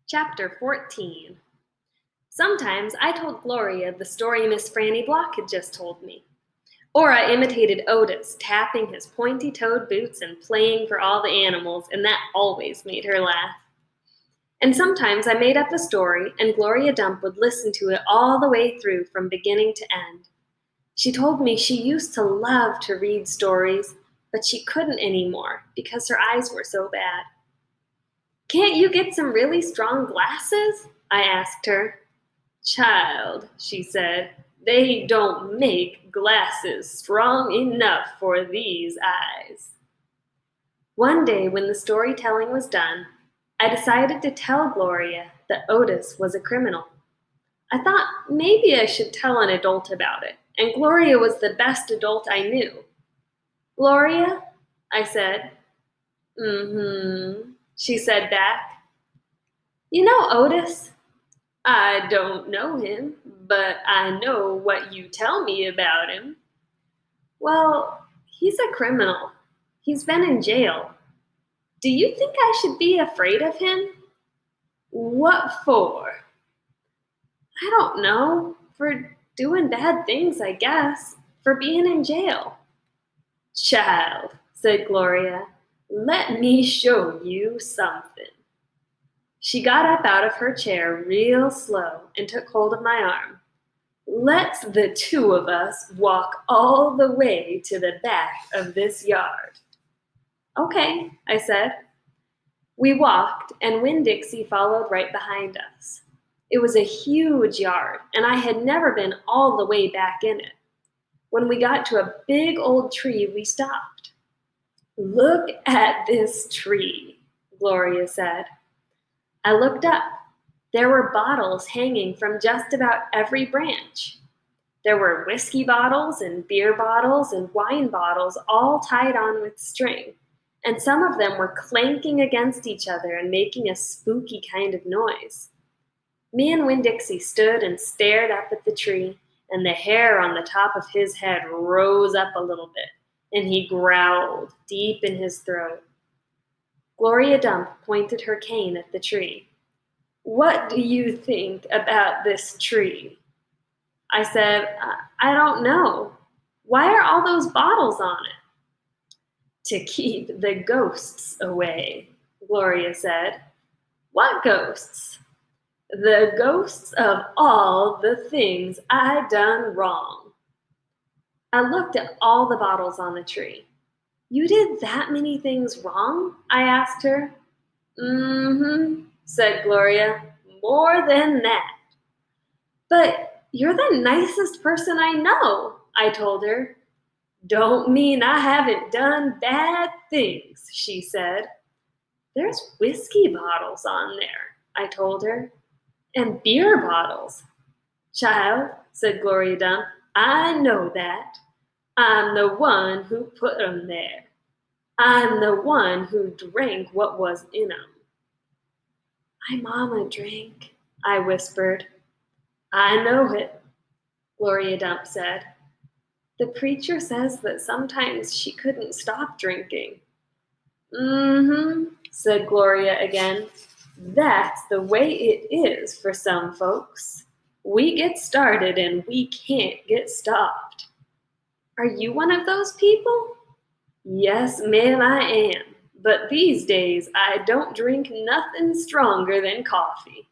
Chapter 14. Sometimes I told Gloria the story Miss Franny Block had just told me. Or I imitated Otis, tapping his pointy-toed boots and playing for all the animals, and that always made her laugh. And sometimes I made up a story, and Gloria Dump would listen to it all the way through from beginning to end. She told me she used to love to read stories, but she couldn't anymore because her eyes were so bad. "Can't you get some really strong glasses?" I asked her. "Child," she said, "they don't make glasses strong enough for these eyes." One day when the storytelling was done, I decided to tell Gloria that Otis was a criminal. I thought maybe I should tell an adult about it, and Gloria was the best adult I knew. "Gloria?" I said. "Mm-hmm," she said back. "You know Otis?" "I don't know him, but I know what you tell me about him." "Well, he's a criminal. He's been in jail. Do you think I should be afraid of him?" "What for?" "I don't know. For doing bad things, I guess. For being in jail." "Child," said Gloria, "let me show you something." She got up out of her chair real slow and took hold of my arm. "Let's the two of us walk all the way to the back of this yard." "Okay," I said. We walked, and Winn Dixie followed right behind us. It was a huge yard, and I had never been all the way back in it. When we got to a big old tree, we stopped. "Look at this tree," Gloria said. I looked up. There were bottles hanging from just about every branch. There were whiskey bottles and beer bottles and wine bottles all tied on with string, and some of them were clanking against each other and making a spooky kind of noise. Me and Winn-Dixie stood and stared up at the tree, and the hair on the top of his head rose up a little bit, and he growled deep in his throat. Gloria Dump pointed her cane at the tree. "What do you think about this tree?" I said, I don't know. Why are all those bottles on it?" "To keep the ghosts away," Gloria said. "What ghosts?" "The ghosts of all the things I done wrong." I looked at all the bottles on the tree. "You did that many things wrong?" I asked her. "Mm-hmm," said Gloria. "More than that." "But you're the nicest person I know," I told her. "Don't mean I haven't done bad things," she said. "There's whiskey bottles on there," I told her. "And beer bottles." "Child," said Gloria Dump, "I know that. I'm the one who put 'em there. I'm the one who drank what was in 'em." "My mama drank," I whispered. "I know it," Gloria Dump said. "The preacher says that sometimes she couldn't stop drinking." "Mm-hmm," said Gloria again. "That's the way it is for some folks. We get started and we can't get stopped." "Are you one of those people?" "Yes, ma'am, I am. But these days I don't drink nothing stronger than coffee."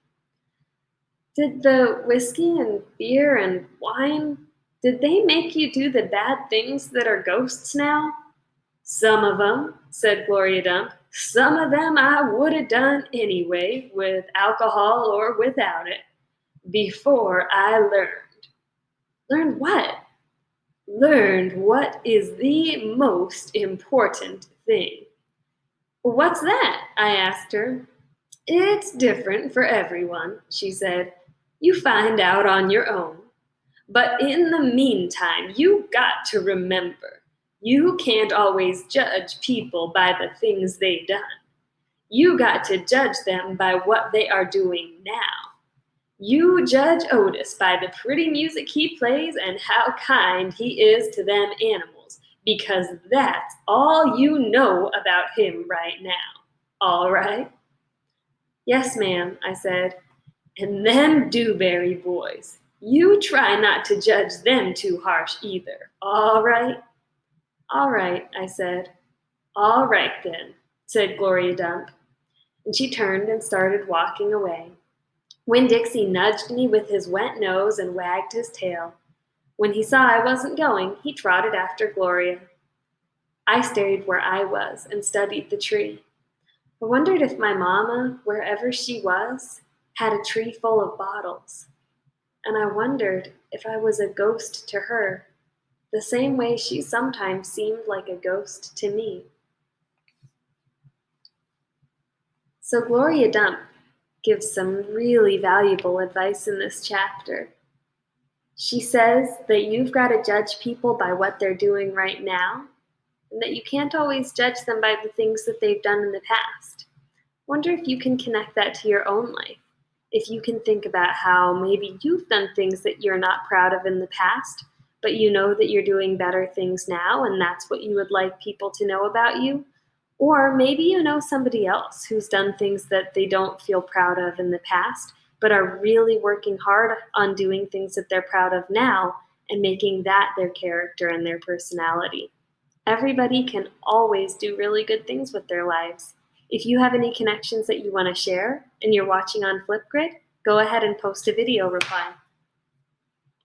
"Did the whiskey and beer and wine, did they make you do the bad things that are ghosts now?" "Some of 'em," said Gloria Dump. "Some of them I would have done anyway, with alcohol or without it, before I learned." "Learned what?" "Learned what is the most important thing." "What's that?" I asked her. "It's different for everyone," she said. "You find out on your own. But in the meantime, you got to remember, you can't always judge people by the things they done. You got to judge them by what they are doing now. You judge Otis by the pretty music he plays and how kind he is to them animals, because that's all you know about him right now. All right?" Yes, ma'am, I said. And them Dewberry boys. You try not to judge them too harsh either, all right? All right, I said. All right then, said Gloria Dump, and she turned and started walking away. When Dixie nudged me with his wet nose and wagged his tail. When he saw I wasn't going, he trotted after Gloria. I stayed where I was and studied the tree. I wondered if my mama, wherever she was, had a tree full of bottles. And I wondered if I was a ghost to her, the same way she sometimes seemed like a ghost to me. So Gloria Dump gives some really valuable advice in this chapter. She says that you've got to judge people by what they're doing right now, and that you can't always judge them by the things that they've done in the past. Wonder if you can connect that to your own life. If you can think about how maybe you've done things that you're not proud of in the past, but you know that you're doing better things now, and that's what you would like people to know about you. Or maybe you know somebody else who's done things that they don't feel proud of in the past, but are really working hard on doing things that they're proud of now and making that their character and their personality. Everybody can always do really good things with their lives. If you have any connections that you want to share and you're watching on Flipgrid, go ahead and post a video reply.